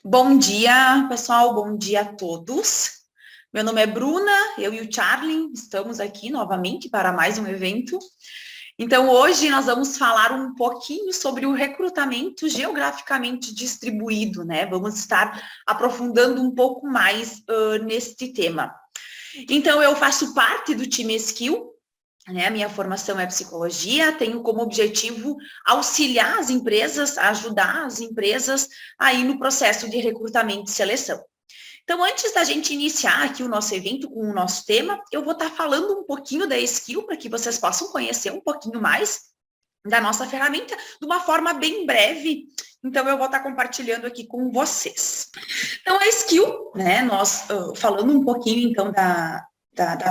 Bom dia, pessoal, bom dia a todos. Meu nome é Bruna, eu e o Charlie estamos aqui novamente para mais um evento. Então, hoje nós vamos falar um pouquinho sobre o recrutamento geograficamente distribuído, né? Vamos estar aprofundando um pouco mais neste tema. Então, eu faço parte do time Skill, né? A minha formação é psicologia, tenho como objetivo auxiliar as empresas, ajudar as empresas aí no processo de recrutamento e seleção. Então, antes da gente iniciar aqui o nosso evento com o nosso tema, eu vou estar falando um pouquinho da Skill para que vocês possam conhecer um pouquinho mais da nossa ferramenta de uma forma bem breve. Então, eu vou estar compartilhando aqui com vocês. Então, a Skill, né, nós falando um pouquinho então da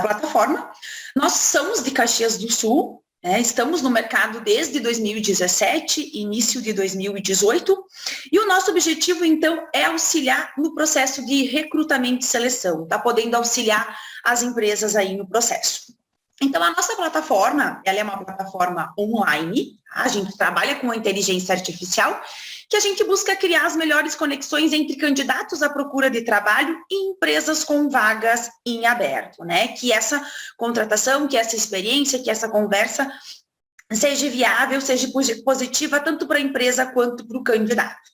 plataforma, nós somos de Caxias do Sul, né, estamos no mercado desde 2017, início de 2018, e o nosso objetivo, então, é auxiliar no processo de recrutamento e seleção, tá podendo auxiliar as empresas aí no processo. Então, a nossa plataforma, ela é uma plataforma online, tá? A gente trabalha com a inteligência artificial, que a gente busca criar as melhores conexões entre candidatos à procura de trabalho e empresas com vagas em aberto, né? Que essa contratação, que essa experiência, que essa conversa seja viável, seja positiva tanto para a empresa quanto para o candidato.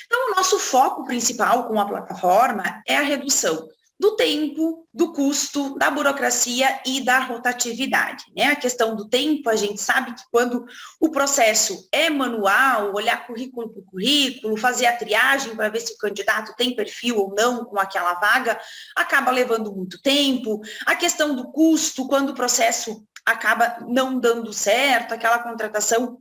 Então, o nosso foco principal com a plataforma é a redução do tempo, do custo, da burocracia e da rotatividade, né? A questão do tempo, a gente sabe que quando o processo é manual, olhar currículo por currículo, fazer a triagem para ver se o candidato tem perfil ou não com aquela vaga, acaba levando muito tempo. A questão do custo, quando o processo acaba não dando certo, aquela contratação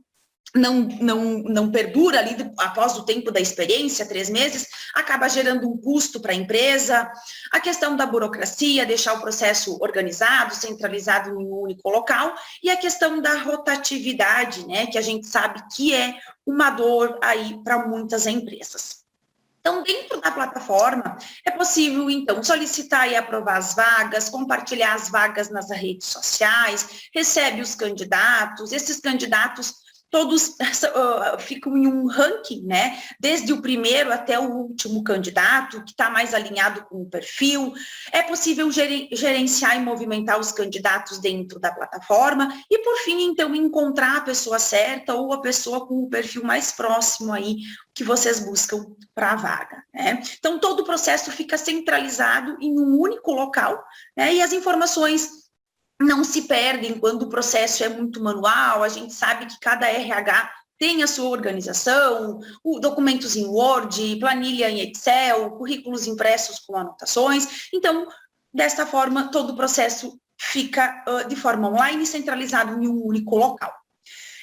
não perdura ali após o tempo da experiência, 3 meses, acaba gerando um custo para a empresa. A questão da burocracia, deixar o processo organizado, centralizado em um único local, e a questão da rotatividade, né, que a gente sabe que é uma dor aí para muitas empresas. Então, dentro da plataforma, é possível, então, solicitar e aprovar as vagas, compartilhar as vagas nas redes sociais, recebe os candidatos, esses candidatos todos ficam em um ranking, né? Desde o primeiro até o último candidato, que está mais alinhado com o perfil. É possível gerenciar e movimentar os candidatos dentro da plataforma e, por fim, então, encontrar a pessoa certa ou a pessoa com o perfil mais próximo aí que vocês buscam para a vaga, né? Então, todo o processo fica centralizado em um único local, né? E as informações não se perdem quando o processo é muito manual. A gente sabe que cada RH tem a sua organização, documentos em Word, planilha em Excel, currículos impressos com anotações. Então, desta forma, todo o processo fica de forma online, centralizado em um único local.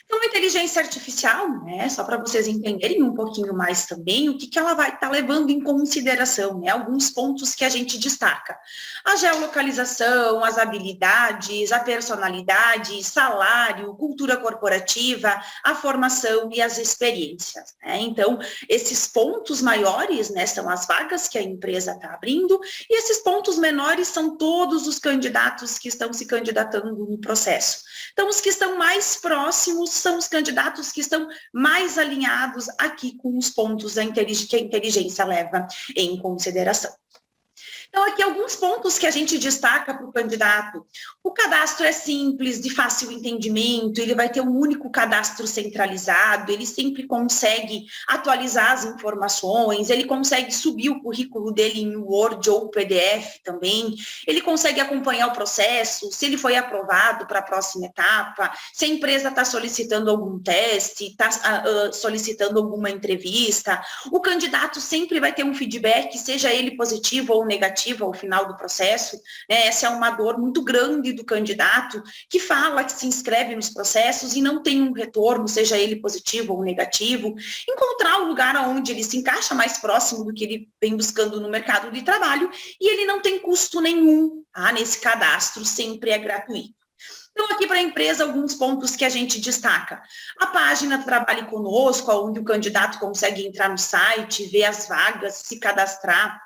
Então, a inteligência artificial, né, só para vocês entenderem um pouquinho mais também, o que ela vai estar levando em consideração, né, alguns pontos que a gente destaca. A geolocalização, as habilidades, a personalidade, salário, cultura corporativa, a formação e as experiências, né? Então, esses pontos maiores, né, são as vagas que a empresa está abrindo, e esses pontos menores são todos os candidatos que estão se candidatando no processo. Então, os que estão mais próximos são os candidatos que estão mais alinhados aqui com os pontos que a inteligência leva em consideração. Então, aqui alguns pontos que a gente destaca para o candidato. O cadastro é simples, de fácil entendimento, ele vai ter um único cadastro centralizado, ele sempre consegue atualizar as informações, ele consegue subir o currículo dele em Word ou PDF também, ele consegue acompanhar o processo, se ele foi aprovado para a próxima etapa, se a empresa está solicitando algum teste, está solicitando alguma entrevista. O candidato sempre vai ter um feedback, seja ele positivo ou negativo, ao final do processo, né? Essa é uma dor muito grande do candidato que fala que se inscreve nos processos e não tem um retorno, seja ele positivo ou negativo. Encontrar um lugar onde ele se encaixa mais próximo do que ele vem buscando no mercado de trabalho e ele não tem custo nenhum, tá? Nesse cadastro, sempre é gratuito. Então, aqui para a empresa, alguns pontos que a gente destaca. A página Trabalhe Conosco, onde o candidato consegue entrar no site, ver as vagas, se cadastrar.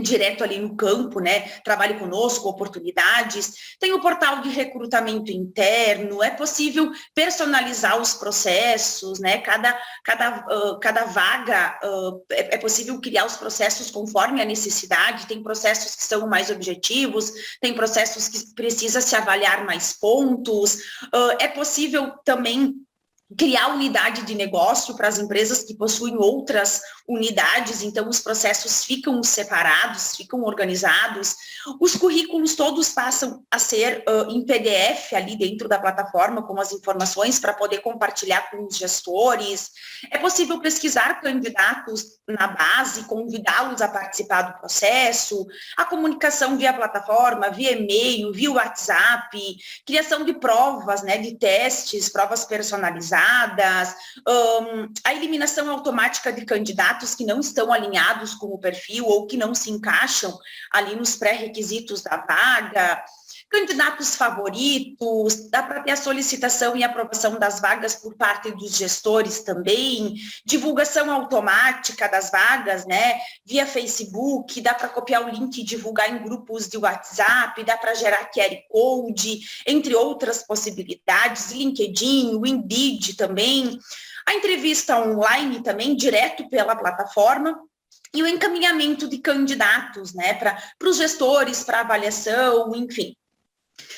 direto ali no campo, né? Trabalhe conosco, oportunidades. Tem o portal de recrutamento interno, é possível personalizar os processos, né? Cada vaga é possível criar os processos conforme a necessidade, tem processos que são mais objetivos, tem processos que precisa se avaliar mais pontos, é possível também criar unidade de negócio para as empresas que possuem outras unidades, então os processos ficam separados, ficam organizados, os currículos todos passam a ser em PDF ali dentro da plataforma, com as informações para poder compartilhar com os gestores, é possível pesquisar candidatos na base, convidá-los a participar do processo, a comunicação via plataforma, via e-mail, via WhatsApp, criação de provas, né, de testes, provas personalizadas, a eliminação automática de candidatos que não estão alinhados com o perfil ou que não se encaixam ali nos pré-requisitos da vaga, candidatos favoritos, dá para ter a solicitação e aprovação das vagas por parte dos gestores também, divulgação automática das vagas, né, via Facebook, dá para copiar o link e divulgar em grupos de WhatsApp, dá para gerar QR Code, entre outras possibilidades, LinkedIn, o Indeed também, a entrevista online também, direto pela plataforma, e o encaminhamento de candidatos, né, para os gestores, para avaliação, enfim.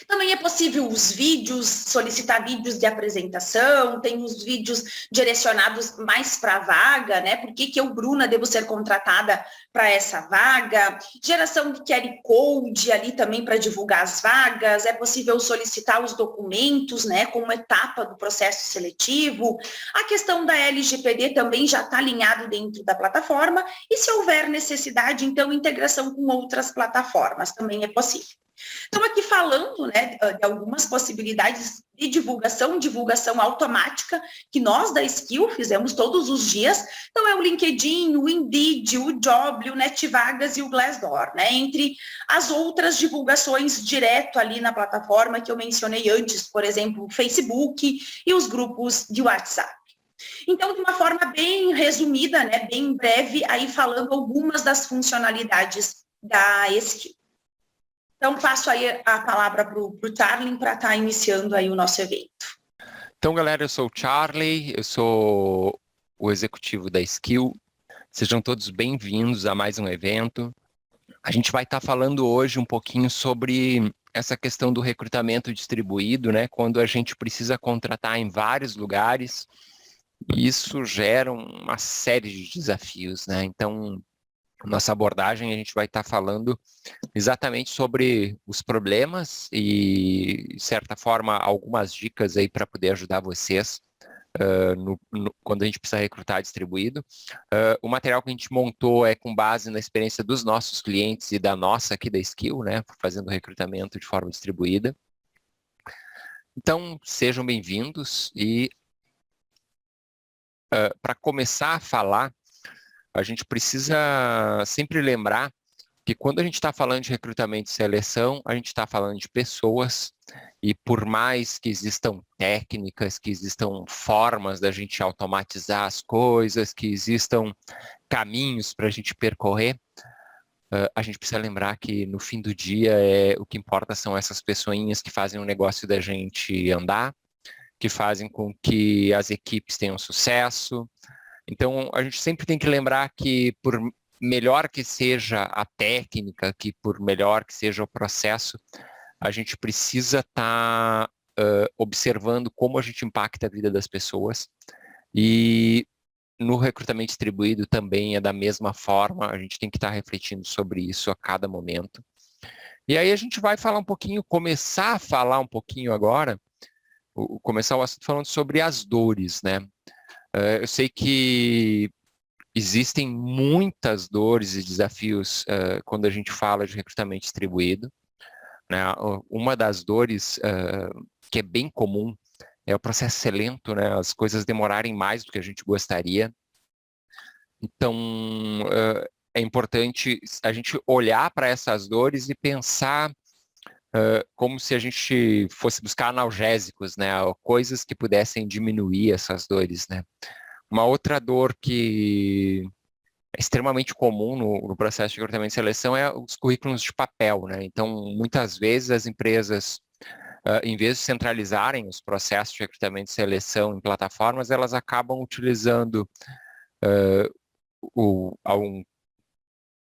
Também é possível os vídeos, solicitar vídeos de apresentação, tem os vídeos direcionados mais para a vaga, né? Por que eu, Bruna, devo ser contratada para essa vaga? Geração de QR Code ali também para divulgar as vagas, é possível solicitar os documentos, né? Como etapa do processo seletivo. A questão da LGPD também já está alinhado dentro da plataforma e se houver necessidade, então, integração com outras plataformas também é possível. Estamos aqui falando, né, de algumas possibilidades de divulgação automática, que nós da Skill fizemos todos os dias. Então, é o LinkedIn, o Indeed, o Jobly, o NetVagas e o Glassdoor, né, entre as outras divulgações direto ali na plataforma que eu mencionei antes, por exemplo, o Facebook e os grupos de WhatsApp. Então, de uma forma bem resumida, né, bem breve, aí falando algumas das funcionalidades da Skill. Então, passo aí a palavra para o Charlie para estar iniciando aí o nosso evento. Então, galera, eu sou o Charlie, eu sou o executivo da Skill. Sejam todos bem-vindos a mais um evento. A gente vai estar falando hoje um pouquinho sobre essa questão do recrutamento distribuído, né? Quando a gente precisa contratar em vários lugares, e isso gera uma série de desafios, né? Então, nossa abordagem, a gente vai estar falando exatamente sobre os problemas e, de certa forma, algumas dicas aí para poder ajudar vocês quando a gente precisa recrutar distribuído. O material que a gente montou é com base na experiência dos nossos clientes e da nossa aqui da Skill, né, fazendo recrutamento de forma distribuída. Então, sejam bem-vindos e para começar a falar, a gente precisa sempre lembrar que quando a gente está falando de recrutamento e seleção, a gente está falando de pessoas, e por mais que existam técnicas, que existam formas da gente automatizar as coisas, que existam caminhos para a gente percorrer, a gente precisa lembrar que no fim do dia o que importa são essas pessoinhas que fazem o negócio da gente andar, que fazem com que as equipes tenham sucesso. Então, a gente sempre tem que lembrar que por melhor que seja a técnica, que por melhor que seja o processo, a gente precisa estar observando como a gente impacta a vida das pessoas. E no recrutamento distribuído também é da mesma forma, a gente tem que estar refletindo sobre isso a cada momento. E aí a gente vai falar um pouquinho, começar a falar um pouquinho agora, começar o assunto falando sobre as dores, né? Eu sei que existem muitas dores e desafios quando a gente fala de recrutamento distribuído, né? Uma das dores que é bem comum é o processo ser lento, né? As coisas demorarem mais do que a gente gostaria. Então, é importante a gente olhar para essas dores e pensar como se a gente fosse buscar analgésicos, né? Coisas que pudessem diminuir essas dores, né? Uma outra dor que extremamente comum no processo de recrutamento e seleção é os currículos de papel, né? Então, muitas vezes as empresas, em vez de centralizarem os processos de recrutamento e seleção em plataformas, elas acabam utilizando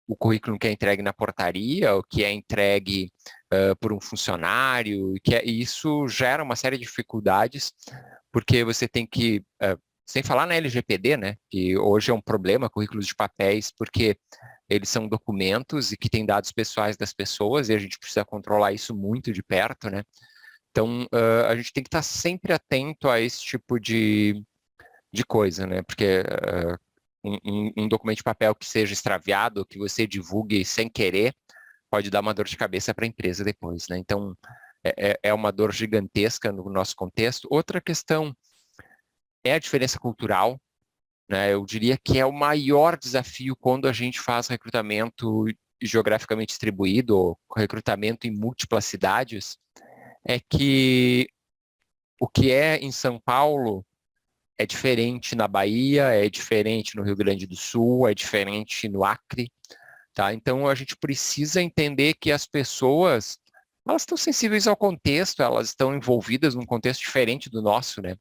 o currículo que é entregue na portaria, o que é entregue por um funcionário, e isso gera uma série de dificuldades, porque você tem que, sem falar na LGPD, né, que hoje é um problema, currículos de papéis, porque eles são documentos e que têm dados pessoais das pessoas, e a gente precisa controlar isso muito de perto, né? Então, a gente tem que estar sempre atento a esse tipo de coisa, né? Porque um documento de papel que seja extraviado, que você divulgue sem querer, pode dar uma dor de cabeça para a empresa depois, né? Então, é uma dor gigantesca no nosso contexto. Outra questão é a diferença cultural, né? Eu diria que é o maior desafio quando a gente faz recrutamento geograficamente distribuído, ou recrutamento em múltiplas cidades, é que o que é em São Paulo é diferente na Bahia, é diferente no Rio Grande do Sul, é diferente no Acre, tá? Então a gente precisa entender que as pessoas, elas estão sensíveis ao contexto, elas estão envolvidas num contexto diferente do nosso, né?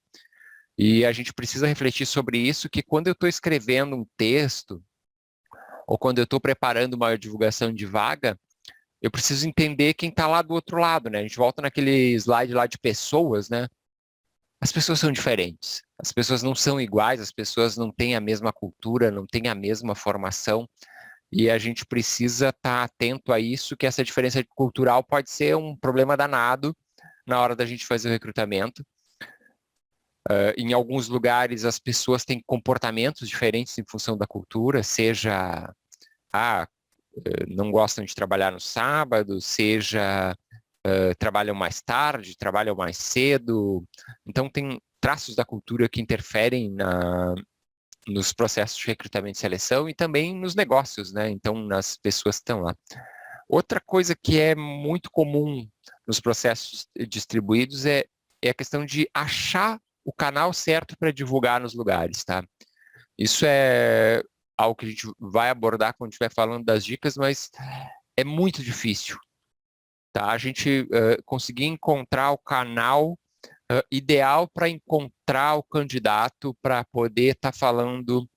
E a gente precisa refletir sobre isso, que quando eu estou escrevendo um texto, ou quando eu estou preparando uma divulgação de vaga, eu preciso entender quem está lá do outro lado, né? A gente volta naquele slide lá de pessoas, né? As pessoas são diferentes, as pessoas não são iguais, as pessoas não têm a mesma cultura, não têm a mesma formação, e a gente precisa estar atento a isso, que essa diferença cultural pode ser um problema danado na hora da gente fazer o recrutamento. Em alguns lugares as pessoas têm comportamentos diferentes em função da cultura, seja não gostam de trabalhar no sábado, seja trabalham mais tarde, trabalham mais cedo. Então, tem traços da cultura que interferem nos processos de recrutamento e seleção e também nos negócios, né? Então, nas pessoas que estão lá. Outra coisa que é muito comum nos processos distribuídos é a questão de achar o canal certo para divulgar nos lugares, tá? Isso é algo que a gente vai abordar quando estiver falando das dicas, mas é muito difícil. Tá? A gente conseguir encontrar o canal ideal para encontrar o candidato, para poder estar falando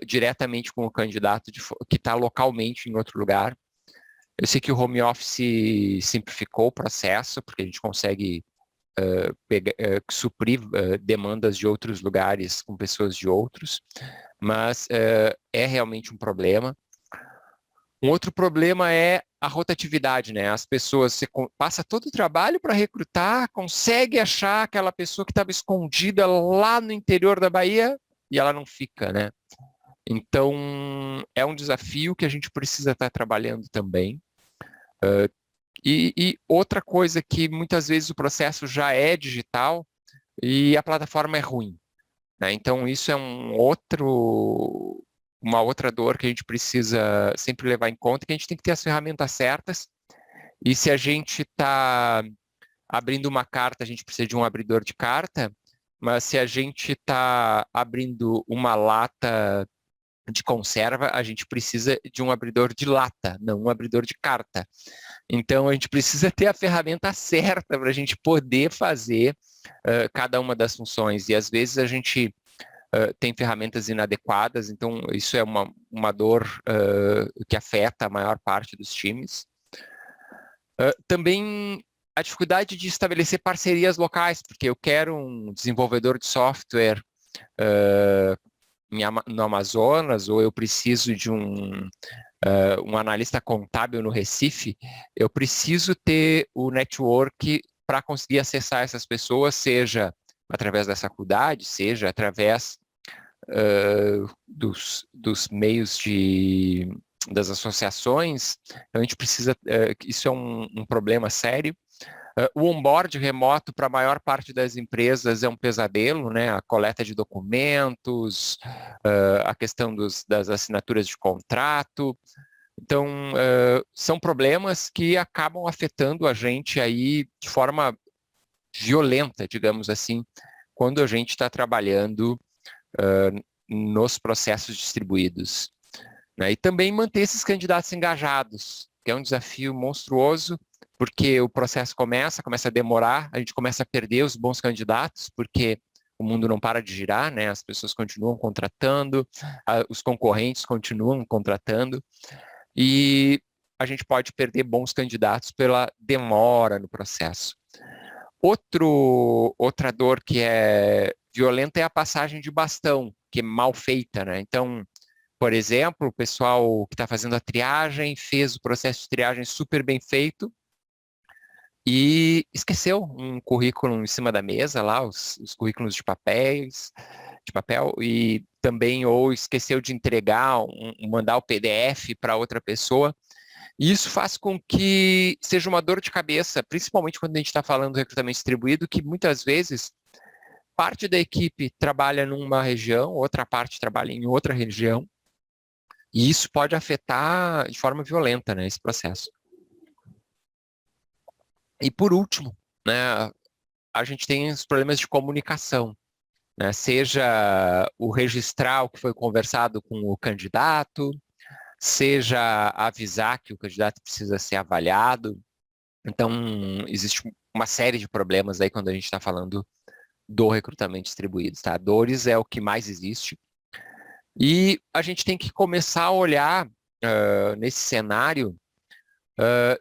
diretamente com o candidato que está localmente em outro lugar. Eu sei que o home office simplificou o processo, porque a gente consegue suprir demandas de outros lugares com pessoas de outros, mas é realmente um problema. Um outro problema é a rotatividade, né? As pessoas, você passa todo o trabalho para recrutar, consegue achar aquela pessoa que estava escondida lá no interior da Bahia e ela não fica, né? Então, é um desafio que a gente precisa estar trabalhando também. E outra coisa que muitas vezes o processo já é digital e a plataforma é ruim, né? Então, isso é uma outra dor que a gente precisa sempre levar em conta, que a gente tem que ter as ferramentas certas, e se a gente está abrindo uma carta, a gente precisa de um abridor de carta, mas se a gente está abrindo uma lata de conserva, a gente precisa de um abridor de lata, não um abridor de carta. Então, a gente precisa ter a ferramenta certa para a gente poder fazer cada uma das funções, e às vezes a gente tem ferramentas inadequadas, então isso é uma dor que afeta a maior parte dos times. Também a dificuldade de estabelecer parcerias locais, porque eu quero um desenvolvedor de software no Amazonas, ou eu preciso de um analista contábil no Recife, eu preciso ter o network para conseguir acessar essas pessoas, seja através da faculdade, seja através dos meios das associações. Então a gente precisa, isso é um problema sério. O onboard remoto para a maior parte das empresas é um pesadelo, né? A coleta de documentos, a questão das assinaturas de contrato. Então, são problemas que acabam afetando a gente aí de forma violenta, digamos assim, quando a gente está trabalhando nos processos distribuídos. né? E também manter esses candidatos engajados, que é um desafio monstruoso, porque o processo começa a demorar, a gente começa a perder os bons candidatos, porque o mundo não para de girar, né? As pessoas continuam contratando, os concorrentes continuam contratando, e a gente pode perder bons candidatos pela demora no processo. Outra dor que é violenta é a passagem de bastão, que é mal feita, né? Então, por exemplo, o pessoal que está fazendo a triagem fez o processo de triagem super bem feito e esqueceu um currículo em cima da mesa lá, os currículos de papel, e também ou esqueceu de entregar, mandar o PDF para outra pessoa. E isso faz com que seja uma dor de cabeça, principalmente quando a gente está falando do recrutamento distribuído, que muitas vezes parte da equipe trabalha numa região, outra parte trabalha em outra região, e isso pode afetar de forma violenta, né, esse processo. E por último, né, a gente tem os problemas de comunicação, né, seja o registrar o que foi conversado com o candidato, seja avisar que o candidato precisa ser avaliado. Então, existe uma série de problemas aí quando a gente está falando do recrutamento distribuído, tá? Dores é o que mais existe. E a gente tem que começar a olhar nesse cenário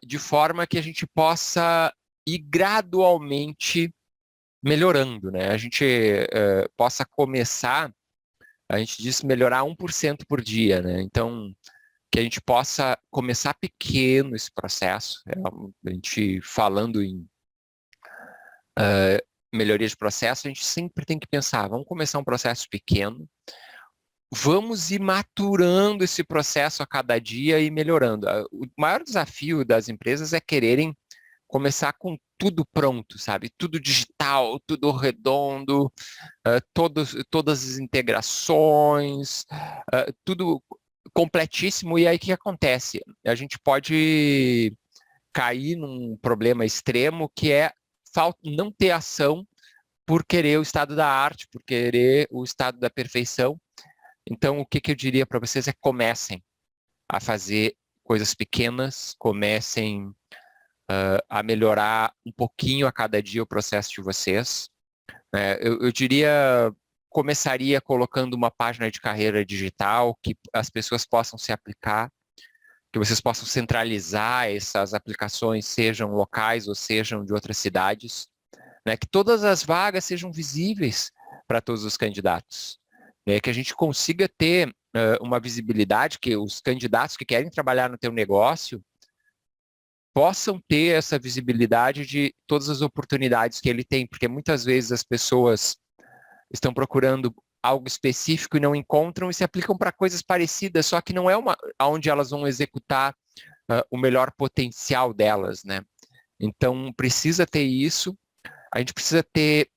de forma que a gente possa ir gradualmente melhorando, né? A gente possa começar, a gente diz melhorar 1% por dia, né? Então, que a gente possa começar pequeno esse processo, a gente falando em melhoria de processo, a gente sempre tem que pensar, vamos começar um processo pequeno, vamos ir maturando esse processo a cada dia e melhorando. O maior desafio das empresas é quererem começar com tudo pronto, sabe? Tudo digital, tudo redondo, todas as integrações, tudo completíssimo. E aí o que acontece? A gente pode cair num problema extremo que é não ter ação por querer o estado da arte, por querer o estado da perfeição. Então, o que eu diria para vocês é comecem a fazer coisas pequenas, comecem a melhorar um pouquinho a cada dia o processo de vocês. Eu diria, começaria colocando uma página de carreira digital que as pessoas possam se aplicar, que vocês possam centralizar essas aplicações, sejam locais ou sejam de outras cidades, né? Que todas as vagas sejam visíveis para todos os candidatos, né? Que a gente consiga ter uma visibilidade, que os candidatos que querem trabalhar no teu negócio possam ter essa visibilidade de todas as oportunidades que ele tem, porque muitas vezes as pessoas estão procurando algo específico e não encontram e se aplicam para coisas parecidas, só que não é onde elas vão executar o melhor potencial delas, né? Então, precisa ter isso. A gente precisa ter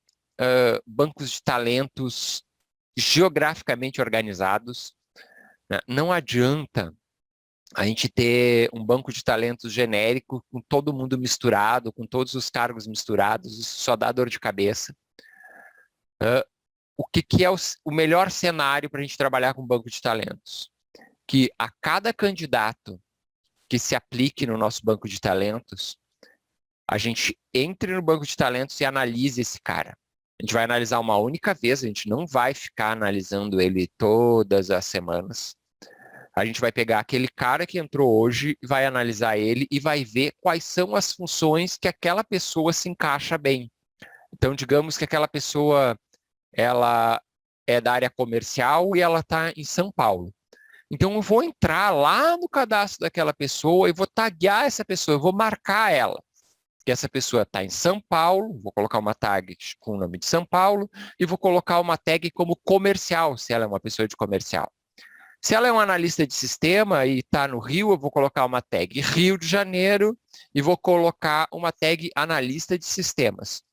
bancos de talentos geograficamente organizados, né? Não adianta a gente ter um banco de talentos genérico com todo mundo misturado, com todos os cargos misturados, isso só dá dor de cabeça. O que é o melhor cenário para a gente trabalhar com banco de talentos? Que a cada candidato que se aplique no nosso banco de talentos, a gente entre no banco de talentos e analise esse cara. A gente vai analisar uma única vez, a gente não vai ficar analisando ele todas as semanas. A gente vai pegar aquele cara que entrou hoje, vai analisar ele e vai ver quais são as funções que aquela pessoa se encaixa bem. Então, digamos que aquela pessoa ela é da área comercial e ela está em São Paulo. Então, eu vou entrar lá no cadastro daquela pessoa e vou taguear essa pessoa, eu vou marcar ela. Que essa pessoa está em São Paulo, vou colocar uma tag com o nome de São Paulo e vou colocar uma tag como comercial, se ela é uma pessoa de comercial. Se ela é um analista de sistema e está no Rio, eu vou colocar uma tag Rio de Janeiro e vou colocar uma tag analista de sistemas.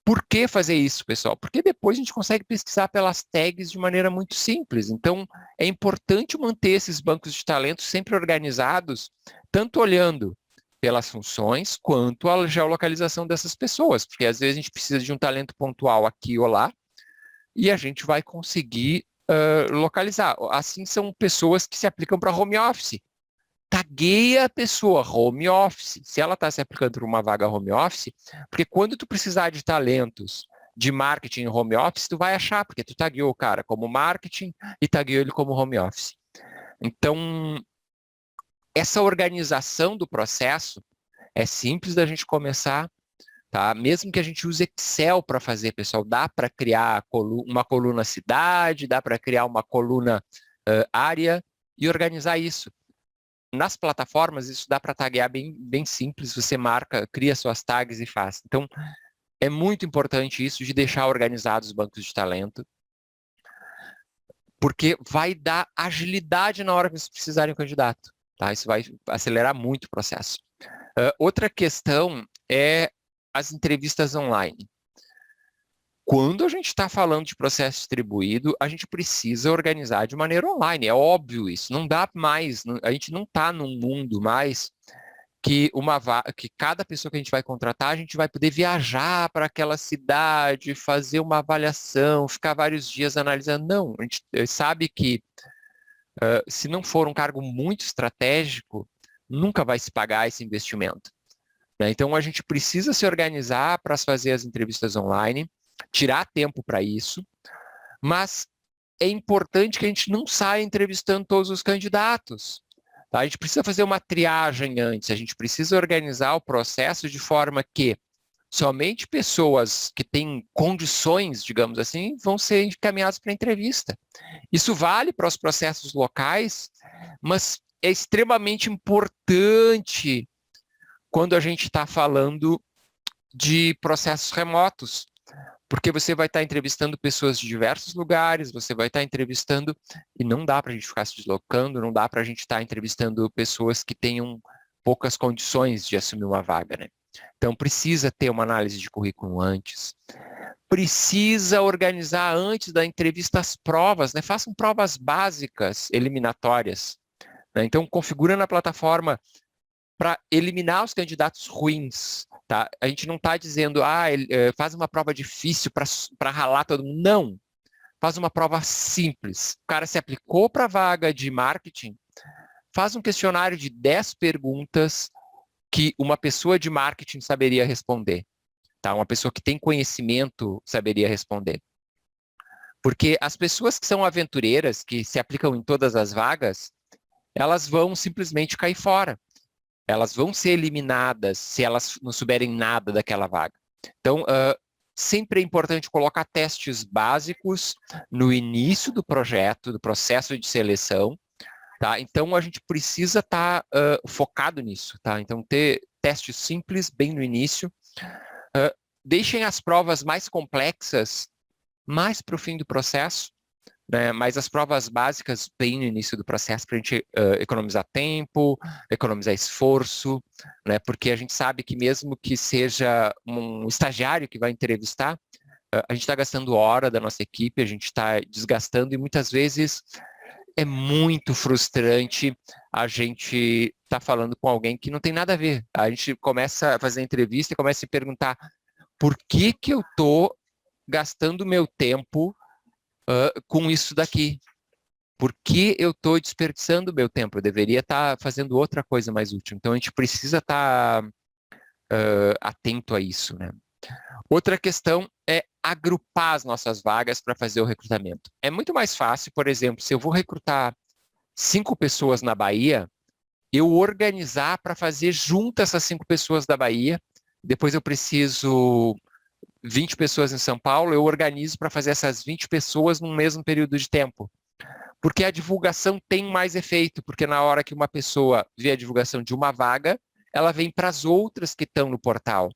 Por que fazer isso, pessoal? Porque depois a gente consegue pesquisar pelas tags de maneira muito simples. Então, é importante manter esses bancos de talentos sempre organizados, tanto olhando pelas funções, quanto a geolocalização dessas pessoas, porque às vezes a gente precisa de um talento pontual aqui ou lá, e a gente vai conseguir localizar. Assim são pessoas que se aplicam para home office. Tagueia a pessoa home office. Se ela está se aplicando para uma vaga home office, porque quando tu precisar de talentos de marketing em home office, tu vai achar, porque tu tagueou o cara como marketing e tagueou ele como home office. Então, essa organização do processo é simples da gente começar, tá? Mesmo que a gente use Excel para fazer, pessoal, dá para criar uma coluna cidade, dá para criar uma coluna área e organizar isso. Nas plataformas, isso dá para taguear bem simples, você marca, cria suas tags e faz. Então, é muito importante isso de deixar organizados os bancos de talento, porque vai dar agilidade na hora que vocês precisarem do candidato. Tá? Isso vai acelerar muito o processo. Outra questão é as entrevistas online. Quando a gente está falando de processo distribuído, a gente precisa organizar de maneira online. É óbvio isso. Não dá mais, a gente não está num mundo mais que cada pessoa que a gente vai contratar, a gente vai poder viajar para aquela cidade, fazer uma avaliação, ficar vários dias analisando. Não, a gente sabe que se não for um cargo muito estratégico, nunca vai se pagar esse investimento. Né? Então, a gente precisa se organizar para fazer as entrevistas online, tirar tempo para isso, mas é importante que a gente não saia entrevistando todos os candidatos. Tá? A gente precisa fazer uma triagem antes, a gente precisa organizar o processo de forma que somente pessoas que têm condições, digamos assim, vão ser encaminhadas para a entrevista. Isso vale para os processos locais, mas é extremamente importante quando a gente está falando de processos remotos, porque você vai estar entrevistando pessoas de diversos lugares, você vai estar entrevistando, e não dá para a gente ficar se deslocando, não dá para a gente estar entrevistando pessoas que tenham poucas condições de assumir uma vaga, né? Então, precisa ter uma análise de currículo antes, precisa organizar antes da entrevista as provas, né? Façam provas básicas, eliminatórias. Né? Então, configura na plataforma para eliminar os candidatos ruins. Tá? A gente não está dizendo, faz uma prova difícil para ralar todo mundo. Não. Faz uma prova simples. O cara se aplicou para a vaga de marketing, faz um questionário de 10 perguntas que uma pessoa de marketing saberia responder. Tá? Uma pessoa que tem conhecimento saberia responder. Porque as pessoas que são aventureiras, que se aplicam em todas as vagas, elas vão simplesmente cair fora. Elas vão ser eliminadas se elas não souberem nada daquela vaga. Então, sempre é importante colocar testes básicos no início do projeto, do processo de seleção. Tá? Então, a gente precisa estar focado nisso. Tá? Então, ter testes simples bem no início. Deixem as provas mais complexas mais para o fim do processo. Né, mas as provas básicas bem no início do processo para a gente economizar tempo, economizar esforço, né, porque a gente sabe que mesmo que seja um estagiário que vai entrevistar, a gente está gastando hora da nossa equipe, a gente está desgastando e muitas vezes é muito frustrante a gente estar falando com alguém que não tem nada a ver. A gente começa a fazer entrevista e começa a se perguntar por que eu estou gastando meu tempo com isso daqui. Por que eu estou desperdiçando meu tempo? Eu deveria estar fazendo outra coisa mais útil. Então, a gente precisa estar atento a isso, né? Outra questão é agrupar as nossas vagas para fazer o recrutamento. É muito mais fácil, por exemplo, se eu vou recrutar 5 pessoas na Bahia, eu organizar para fazer junto essas 5 pessoas da Bahia, depois eu preciso 20 pessoas em São Paulo, eu organizo para fazer essas 20 pessoas num mesmo período de tempo. Porque a divulgação tem mais efeito, porque na hora que uma pessoa vê a divulgação de uma vaga, ela vem para as outras que estão no portal.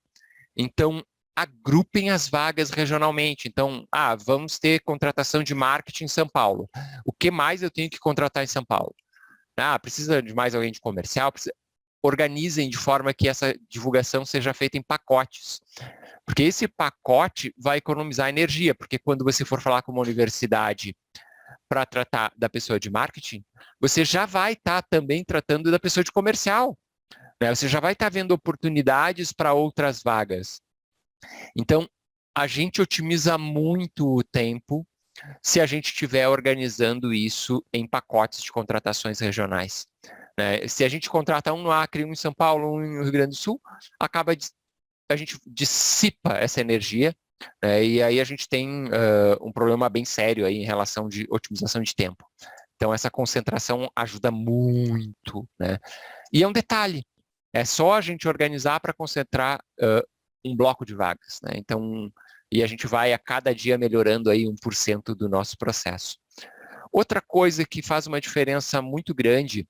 Então, agrupem as vagas regionalmente. Então, vamos ter contratação de marketing em São Paulo. O que mais eu tenho que contratar em São Paulo? Precisa de mais alguém de comercial? Organizem de forma que essa divulgação seja feita em pacotes. Porque esse pacote vai economizar energia, porque quando você for falar com uma universidade para tratar da pessoa de marketing, você já vai estar também tratando da pessoa de comercial. Né? Você já vai estar vendo oportunidades para outras vagas. Então, a gente otimiza muito o tempo se a gente estiver organizando isso em pacotes de contratações regionais. Né? Se a gente contrata um no Acre, um em São Paulo, um no Rio Grande do Sul, a gente dissipa essa energia, né? E aí a gente tem um problema bem sério aí em relação de otimização de tempo. Então, essa concentração ajuda muito, né? E é um detalhe, é só a gente organizar para concentrar um bloco de vagas, né? Então, e a gente vai a cada dia melhorando aí 1% do nosso processo. Outra coisa que faz uma diferença muito grande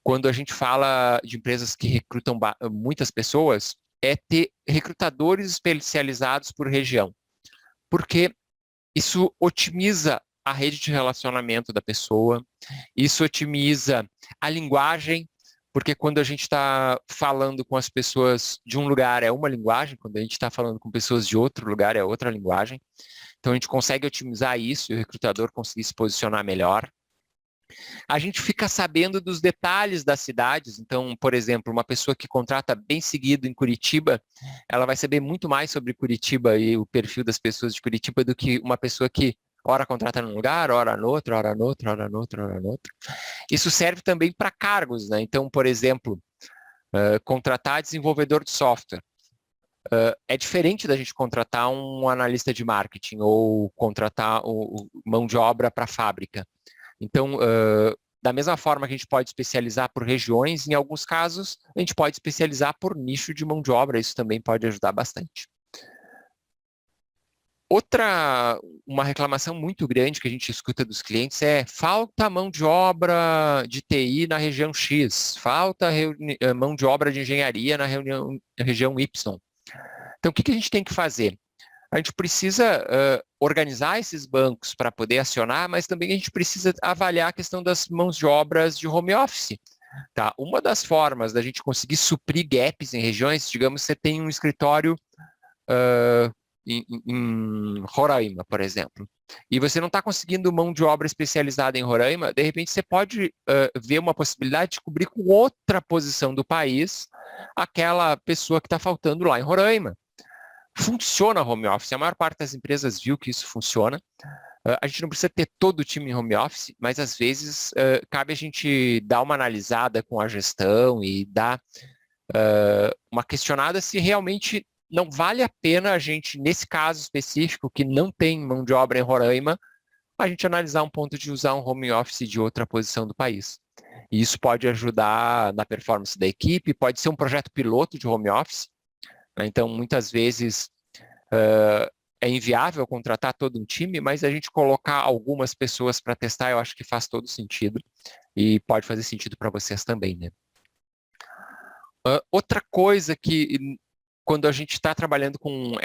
quando a gente fala de empresas que recrutam muitas pessoas é ter recrutadores especializados por região, porque isso otimiza a rede de relacionamento da pessoa, isso otimiza a linguagem, porque quando a gente está falando com as pessoas de um lugar é uma linguagem, quando a gente está falando com pessoas de outro lugar é outra linguagem. Então a gente consegue otimizar isso e o recrutador conseguir se posicionar melhor. A gente fica sabendo dos detalhes das cidades. Então, por exemplo, uma pessoa que contrata bem seguido em Curitiba, ela vai saber muito mais sobre Curitiba e o perfil das pessoas de Curitiba do que uma pessoa que ora contrata num lugar, ora no outro, ora no outro, ora no outro, ora no outro. Isso serve também para cargos, né? Então, por exemplo, contratar desenvolvedor de software. É diferente da gente contratar um analista de marketing ou contratar mão de obra para a fábrica. Então, da mesma forma que a gente pode especializar por regiões, em alguns casos, a gente pode especializar por nicho de mão de obra, isso também pode ajudar bastante. Uma reclamação muito grande que a gente escuta dos clientes é falta mão de obra de TI na região X, falta mão de obra de engenharia na região Y. Então, o que a gente tem que fazer? A gente precisa organizar esses bancos para poder acionar, mas também a gente precisa avaliar a questão das mãos de obras de home office. Tá? Uma das formas da gente conseguir suprir gaps em regiões, digamos, você tem um escritório em Roraima, por exemplo, e você não está conseguindo mão de obra especializada em Roraima, de repente você pode ver uma possibilidade de cobrir com outra posição do país aquela pessoa que está faltando lá em Roraima. Funciona home office, a maior parte das empresas viu que isso funciona. A gente não precisa ter todo o time em home office, mas às vezes cabe a gente dar uma analisada com a gestão e dar uma questionada se realmente não vale a pena a gente, nesse caso específico, que não tem mão de obra em Roraima, a gente analisar um ponto de usar um home office de outra posição do país. E isso pode ajudar na performance da equipe, pode ser um projeto piloto de home office. Então, muitas vezes é inviável contratar todo um time, mas a gente colocar algumas pessoas para testar, eu acho que faz todo sentido e pode fazer sentido para vocês também, né? Outra coisa que, quando a gente está trabalhando com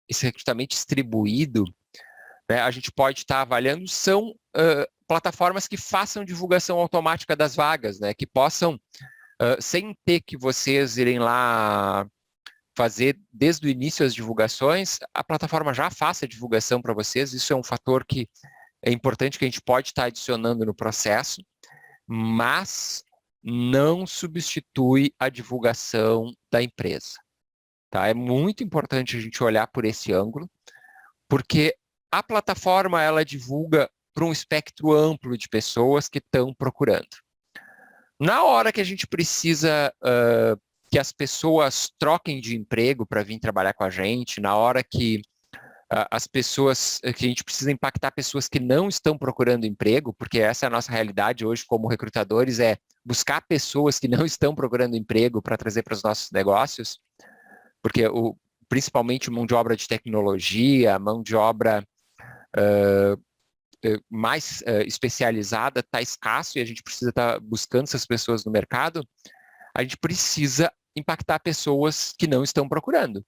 esse recrutamento distribuído, né, a gente pode estar avaliando são plataformas que façam divulgação automática das vagas, né, que possam sem ter que vocês irem lá fazer desde o início as divulgações, a plataforma já faça a divulgação para vocês. Isso é um fator que é importante que a gente pode estar adicionando no processo, mas não substitui a divulgação da empresa. Tá? É muito importante a gente olhar por esse ângulo, porque a plataforma ela divulga para um espectro amplo de pessoas que estão procurando. Na hora que a gente precisa que as pessoas troquem de emprego para vir trabalhar com a gente, na hora que as pessoas, que a gente precisa impactar pessoas que não estão procurando emprego, porque essa é a nossa realidade hoje como recrutadores, é buscar pessoas que não estão procurando emprego para trazer para os nossos negócios, porque principalmente mão de obra de tecnologia, mão de obra mais especializada está escasso e a gente precisa estar buscando essas pessoas no mercado, a gente precisa impactar pessoas que não estão procurando.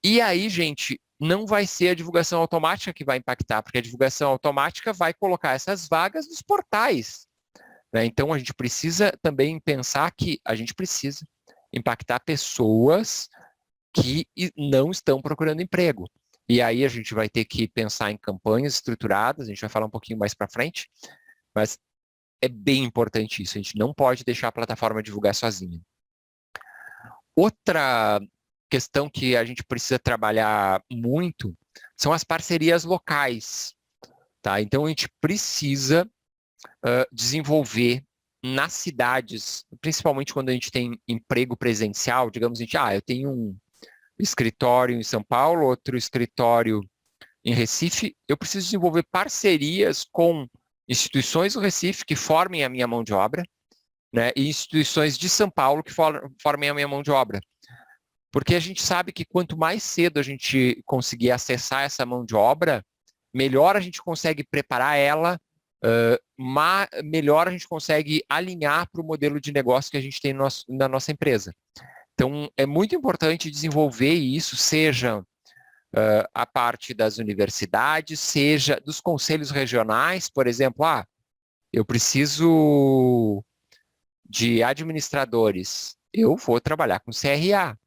E aí, gente, não vai ser a divulgação automática que vai impactar, porque a divulgação automática vai colocar essas vagas nos portais. Né? Então, a gente precisa também pensar que a gente precisa impactar pessoas que não estão procurando emprego. E aí a gente vai ter que pensar em campanhas estruturadas, a gente vai falar um pouquinho mais para frente, mas é bem importante isso, a gente não pode deixar a plataforma divulgar sozinha. Outra questão que a gente precisa trabalhar muito são as parcerias locais. Tá? Então, a gente precisa desenvolver nas cidades, principalmente quando a gente tem emprego presencial, digamos, eu tenho um escritório em São Paulo, outro escritório em Recife, eu preciso desenvolver parcerias com instituições do Recife que formem a minha mão de obra, né, e instituições de São Paulo que formem a minha mão de obra. Porque a gente sabe que quanto mais cedo a gente conseguir acessar essa mão de obra, melhor a gente consegue preparar ela, melhor a gente consegue alinhar para o modelo de negócio que a gente tem na nossa empresa. Então, é muito importante desenvolver isso, seja a parte das universidades, seja dos conselhos regionais, por exemplo, eu preciso de administradores, eu vou trabalhar com CRA.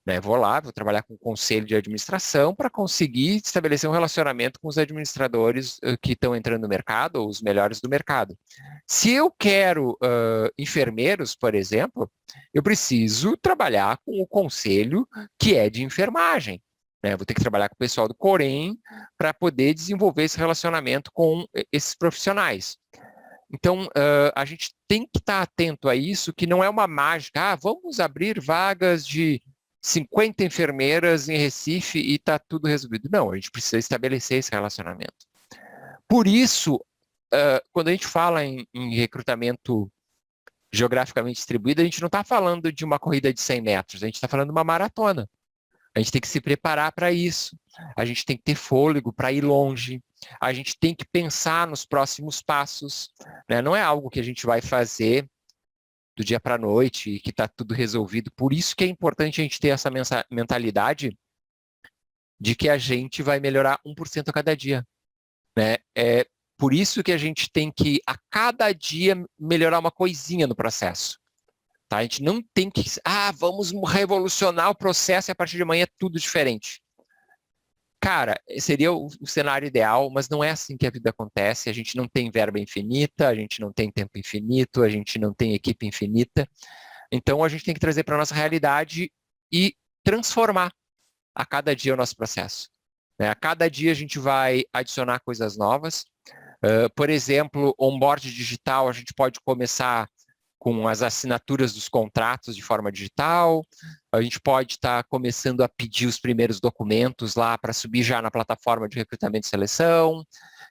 Né? Vou trabalhar com o conselho de administração para conseguir estabelecer um relacionamento com os administradores que estão entrando no mercado, ou os melhores do mercado. Se eu quero enfermeiros, por exemplo, eu preciso trabalhar com o conselho que é de enfermagem. Né? Vou ter que trabalhar com o pessoal do Corém para poder desenvolver esse relacionamento com esses profissionais. Então, a gente tem que estar atento a isso, que não é uma mágica. Vamos abrir vagas de 50 enfermeiras em Recife e está tudo resolvido. Não, a gente precisa estabelecer esse relacionamento. Por isso, quando a gente fala em recrutamento geograficamente distribuído, a gente não está falando de uma corrida de 100 metros, a gente está falando de uma maratona. A gente tem que se preparar para isso, a gente tem que ter fôlego para ir longe, a gente tem que pensar nos próximos passos, né? Não é algo que a gente vai fazer do dia para a noite e que está tudo resolvido. Por isso que é importante a gente ter essa mentalidade de que a gente vai melhorar 1% a cada dia. Né? É por isso que a gente tem que, a cada dia, melhorar uma coisinha no processo. Tá? A gente não tem que, vamos revolucionar o processo e a partir de amanhã é tudo diferente. Cara, seria o cenário ideal, mas não é assim que a vida acontece. A gente não tem verba infinita, a gente não tem tempo infinito, a gente não tem equipe infinita. Então, a gente tem que trazer para a nossa realidade e transformar a cada dia o nosso processo. Né? A cada dia a gente vai adicionar coisas novas. Por exemplo, onboard digital, a gente pode começar com as assinaturas dos contratos de forma digital, a gente pode estar começando a pedir os primeiros documentos lá para subir já na plataforma de recrutamento e seleção.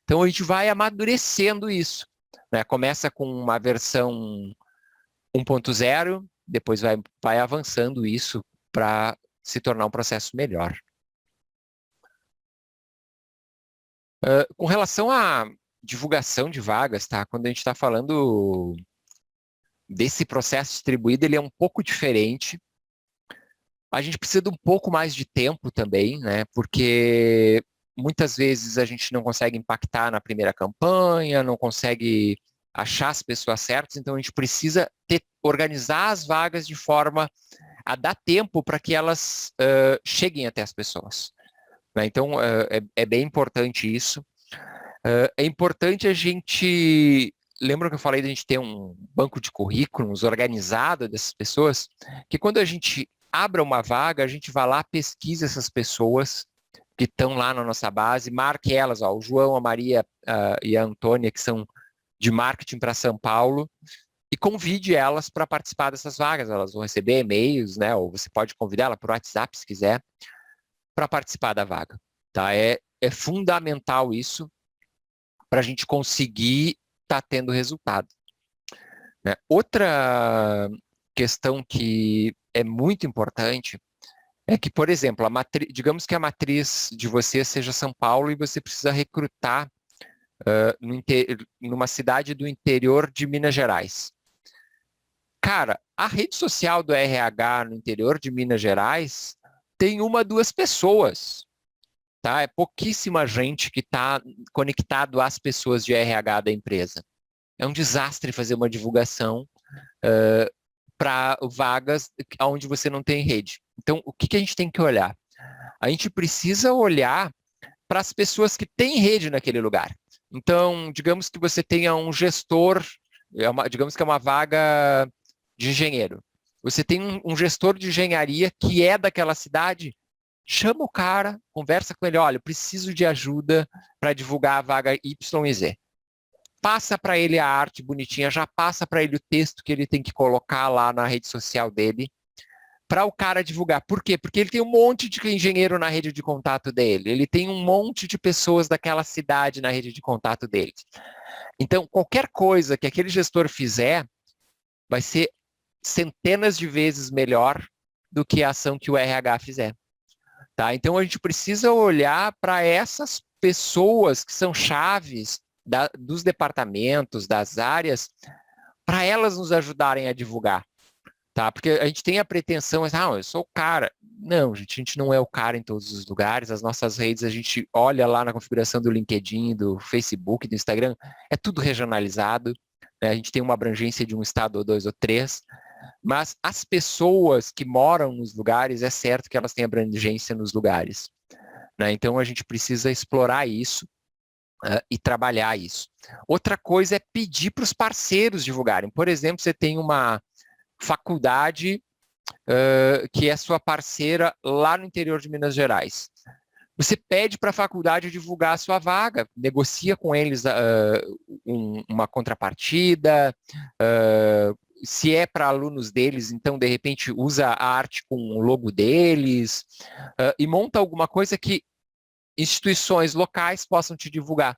Então, a gente vai amadurecendo isso. Né? Começa com uma versão 1.0, depois vai avançando isso para se tornar um processo melhor. Com relação à divulgação de vagas, tá? Quando a gente está falando desse processo distribuído, ele é um pouco diferente. A gente precisa de um pouco mais de tempo também, né? Porque muitas vezes a gente não consegue impactar na primeira campanha, não consegue achar as pessoas certas, então a gente precisa organizar as vagas de forma a dar tempo para que elas cheguem até as pessoas. Né? Então, é bem importante isso. É importante a gente... Lembra que eu falei de a gente ter um banco de currículos organizado dessas pessoas? Que quando a gente abra uma vaga, a gente vai lá, pesquisa essas pessoas que estão lá na nossa base, marque elas, o João, a Maria e a Antônia, que são de marketing para São Paulo, e convide elas para participar dessas vagas. Elas vão receber e-mails, né? Ou você pode convidar ela por WhatsApp, se quiser, para participar da vaga. Tá? É fundamental isso para a gente conseguir estar tendo resultado. Né? Outra questão que é muito importante é que, por exemplo, digamos que a matriz de você seja São Paulo e você precisa recrutar numa cidade do interior de Minas Gerais. Cara, a rede social do RH no interior de Minas Gerais tem 1, 2 pessoas. Tá? É pouquíssima gente que está conectado às pessoas de RH da empresa. É um desastre fazer uma divulgação para vagas onde você não tem rede. Então, o que a gente tem que olhar? A gente precisa olhar para as pessoas que têm rede naquele lugar. Então, digamos que você tenha um gestor, digamos que é uma vaga de engenheiro. Você tem um gestor de engenharia que é daquela cidade, chama o cara, conversa com ele, olha, eu preciso de ajuda para divulgar a vaga Y e Z. Passa para ele a arte bonitinha, já passa para ele o texto que ele tem que colocar lá na rede social dele, para o cara divulgar. Por quê? Porque ele tem um monte de engenheiro na rede de contato dele, ele tem um monte de pessoas daquela cidade na rede de contato dele. Então, qualquer coisa que aquele gestor fizer vai ser centenas de vezes melhor do que a ação que o RH fizer. Tá? Então, a gente precisa olhar para essas pessoas que são chaves dos departamentos, das áreas, para elas nos ajudarem a divulgar. Tá? Porque a gente tem a pretensão, eu sou o cara. Não, gente, a gente não é o cara em todos os lugares. As nossas redes, a gente olha lá na configuração do LinkedIn, do Facebook, do Instagram, é tudo regionalizado. Né? A gente tem uma abrangência de um estado ou dois ou três. Mas as pessoas que moram nos lugares, é certo que elas têm abrangência nos lugares. Né? Então, a gente precisa explorar isso e trabalhar isso. Outra coisa é pedir para os parceiros divulgarem. Por exemplo, você tem uma faculdade que é sua parceira lá no interior de Minas Gerais. Você pede para a faculdade divulgar a sua vaga, negocia com eles uma contrapartida, se é para alunos deles, então, de repente, usa a arte com o logo deles, e monta alguma coisa que instituições locais possam te divulgar.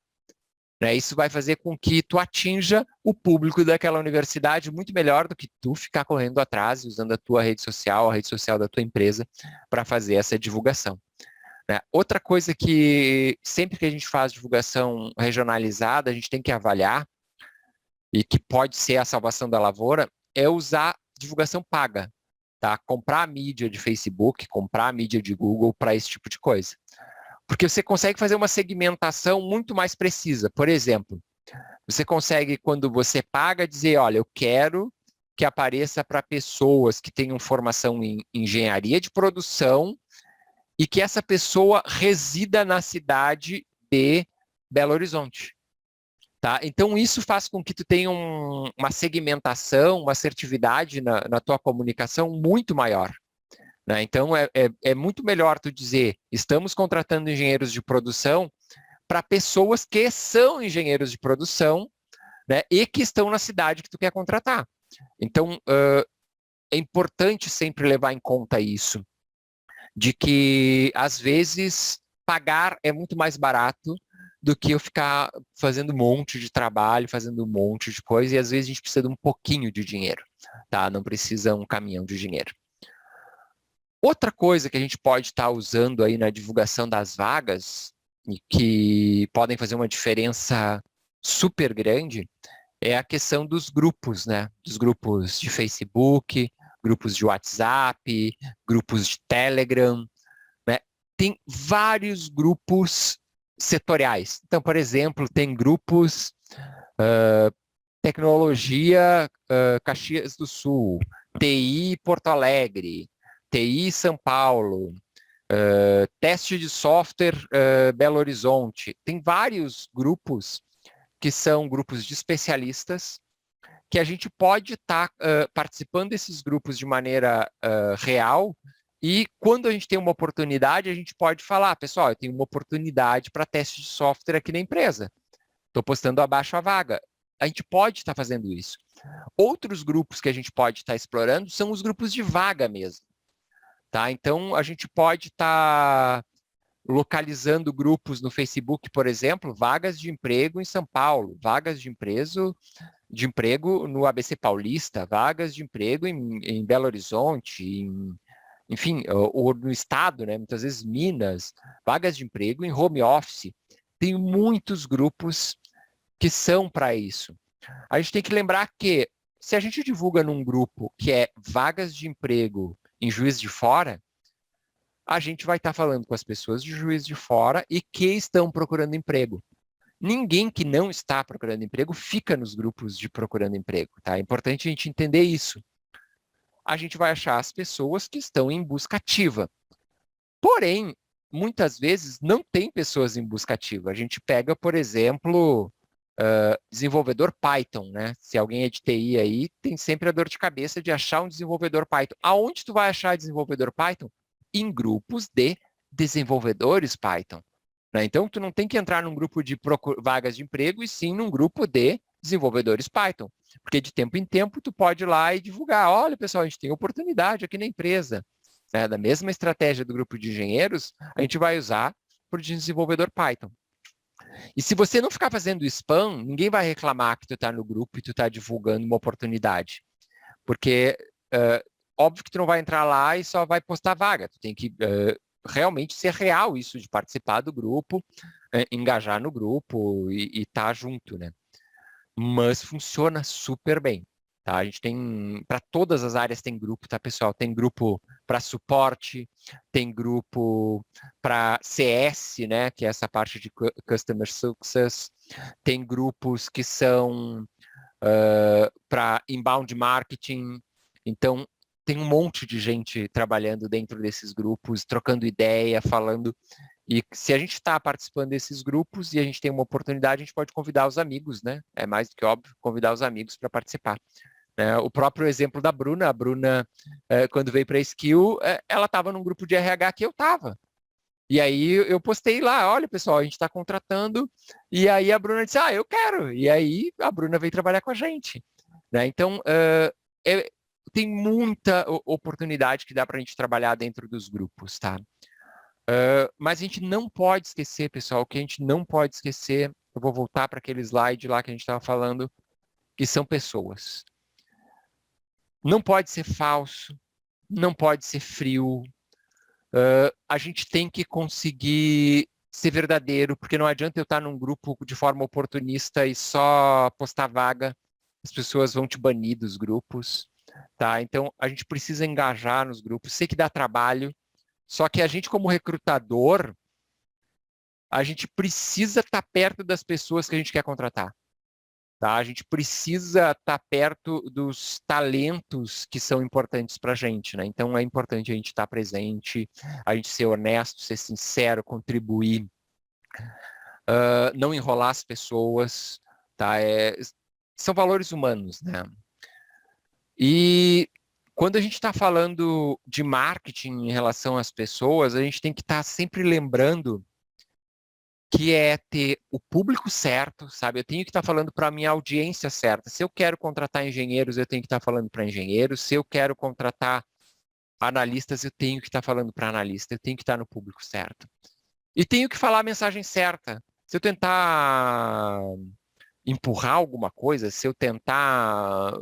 Né? Isso vai fazer com que tu atinja o público daquela universidade muito melhor do que tu ficar correndo atrás, usando a tua rede social, a rede social da tua empresa, para fazer essa divulgação. Né? Outra coisa que sempre que a gente faz divulgação regionalizada, a gente tem que avaliar, e que pode ser a salvação da lavoura, é usar divulgação paga. Tá? Comprar a mídia de Facebook, comprar a mídia de Google para esse tipo de coisa. Porque você consegue fazer uma segmentação muito mais precisa. Por exemplo, você consegue, quando você paga, dizer, olha, eu quero que apareça para pessoas que tenham formação em engenharia de produção e que essa pessoa resida na cidade de Belo Horizonte. Tá? Então, isso faz com que tu tenha uma segmentação, uma assertividade na tua comunicação muito maior. Né? Então, é muito melhor tu dizer, estamos contratando engenheiros de produção para pessoas que são engenheiros de produção, né, e que estão na cidade que tu quer contratar. Então, é importante sempre levar em conta isso, de que, às vezes, pagar é muito mais barato do que eu ficar fazendo um monte de trabalho, fazendo um monte de coisa, e às vezes a gente precisa de um pouquinho de dinheiro, tá? Não precisa um caminhão de dinheiro. Outra coisa que a gente pode estar usando aí na divulgação das vagas, e que podem fazer uma diferença super grande, é a questão dos grupos, né? Dos grupos de Facebook, grupos de WhatsApp, grupos de Telegram, né? Tem vários grupos setoriais. Então, por exemplo, tem grupos tecnologia Caxias do Sul, TI Porto Alegre, TI São Paulo, teste de software Belo Horizonte. Tem vários grupos que são grupos de especialistas, que a gente pode estar participando desses grupos de maneira real, e quando a gente tem uma oportunidade, a gente pode falar, pessoal, eu tenho uma oportunidade para teste de software aqui na empresa. Estou postando abaixo a vaga. A gente pode estar fazendo isso. Outros grupos que a gente pode estar explorando são os grupos de vaga mesmo. Tá? Então, a gente pode estar localizando grupos no Facebook, por exemplo, vagas de emprego em São Paulo, vagas de emprego no ABC Paulista, vagas de emprego em Belo Horizonte, enfim, ou no estado, né? Muitas vezes Minas, vagas de emprego em home office. Tem muitos grupos que são para isso. A gente tem que lembrar que, se a gente divulga num grupo que é vagas de emprego em Juiz de Fora, a gente vai estar falando com as pessoas de Juiz de Fora e que estão procurando emprego. Ninguém que não está procurando emprego fica nos grupos de procurando emprego. Tá? É importante a gente entender isso. A gente vai achar as pessoas que estão em busca ativa. Porém, muitas vezes não tem pessoas em busca ativa. A gente pega, por exemplo, desenvolvedor Python, né? Se alguém é de TI aí, tem sempre a dor de cabeça de achar um desenvolvedor Python. Aonde tu vai achar desenvolvedor Python? Em grupos de desenvolvedores Python. Né? Então, tu não tem que entrar num grupo de vagas de emprego, e sim num grupo de desenvolvedores Python. Porque de tempo em tempo tu pode ir lá e divulgar, olha pessoal, a gente tem oportunidade aqui na empresa. Né? Da mesma estratégia do grupo de engenheiros, a gente vai usar para o desenvolvedor Python. E se você não ficar fazendo spam, ninguém vai reclamar que tu está no grupo e tu está divulgando uma oportunidade. Porque, óbvio que tu não vai entrar lá e só vai postar vaga. Tu tem que realmente ser real isso de participar do grupo, engajar no grupo e estar junto, né? Mas funciona super bem. Tá? A gente tem, para todas as áreas tem grupo, tá, pessoal? Tem grupo para suporte, tem grupo para CS, né, que é essa parte de Customer Success, tem grupos que são para inbound marketing. Então, tem um monte de gente trabalhando dentro desses grupos, trocando ideia, falando. E se a gente está participando desses grupos e a gente tem uma oportunidade, a gente pode convidar os amigos, né? É mais do que óbvio convidar os amigos para participar. O próprio exemplo da Bruna, a Bruna, quando veio para a Skill, ela estava num grupo de RH que eu estava. E aí eu postei lá, olha pessoal, a gente está contratando, e aí a Bruna disse, eu quero. E aí a Bruna veio trabalhar com a gente. Né? Então, tem muita oportunidade que dá para a gente trabalhar dentro dos grupos, tá? Mas a gente não pode esquecer, pessoal, o que a gente não pode esquecer, eu vou voltar para aquele slide lá que a gente estava falando, que são pessoas. Não pode ser falso, não pode ser frio. A gente tem que conseguir ser verdadeiro, porque não adianta eu estar num grupo de forma oportunista e só postar vaga, as pessoas vão te banir dos grupos, tá? Então, a gente precisa engajar nos grupos. Sei que dá trabalho, só que a gente, como recrutador, a gente precisa estar perto das pessoas que a gente quer contratar. Tá? A gente precisa estar perto dos talentos que são importantes para a gente. Né? Então, é importante a gente estar presente, a gente ser honesto, ser sincero, contribuir, não enrolar as pessoas. Tá? São valores humanos. Né? E quando a gente está falando de marketing em relação às pessoas, a gente tem que estar sempre lembrando que é ter o público certo, sabe? Eu tenho que estar falando para a minha audiência certa. Se eu quero contratar engenheiros, eu tenho que estar falando para engenheiros. Se eu quero contratar analistas, eu tenho que estar falando para analista. Eu tenho que estar no público certo. E tenho que falar a mensagem certa. Se eu tentar empurrar alguma coisa, se eu tentar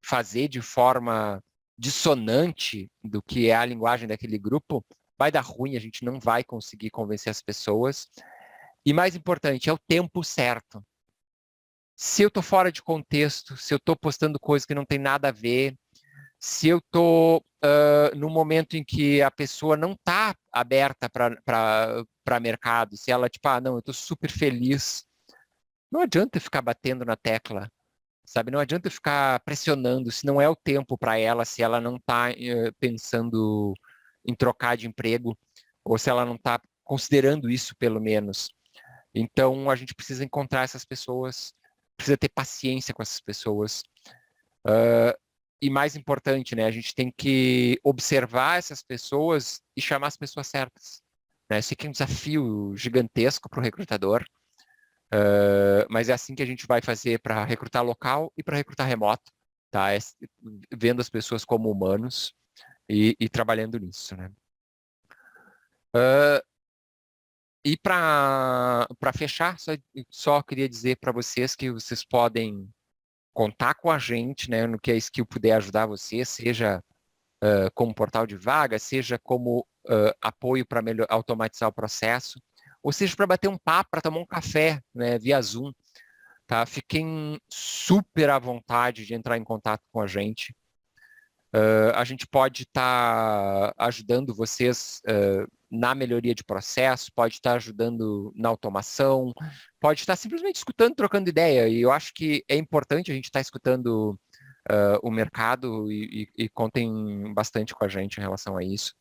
fazer de forma dissonante do que é a linguagem daquele grupo, vai dar ruim, a gente não vai conseguir convencer as pessoas. E mais importante, é o tempo certo. Se eu estou fora de contexto, se eu estou postando coisa que não tem nada a ver, se eu estou no momento em que a pessoa não está aberta para mercado, se ela, tipo, não, eu estou super feliz, não adianta ficar batendo na tecla, sabe? Não adianta ficar pressionando, se não é o tempo para ela, se ela não está pensando em trocar de emprego, ou se ela não está considerando isso, pelo menos. Então, a gente precisa encontrar essas pessoas, precisa ter paciência com essas pessoas. E mais importante, né, a gente tem que observar essas pessoas e chamar as pessoas certas. Né? Isso aqui é um desafio gigantesco para o recrutador, mas é assim que a gente vai fazer para recrutar local e para recrutar remoto, tá? Vendo as pessoas como humanos e trabalhando nisso, né? E para fechar, só queria dizer para vocês que vocês podem contar com a gente, né, no que a Skill puder ajudar vocês, seja como portal de vaga, seja como apoio para automatizar o processo, ou seja para bater um papo, para tomar um café, né, via Zoom. Tá? Fiquem super à vontade de entrar em contato com a gente. A gente pode estar ajudando vocês na melhoria de processo, pode estar ajudando na automação, pode estar simplesmente escutando, trocando ideia. E eu acho que é importante a gente estar escutando o mercado e contem bastante com a gente em relação a isso.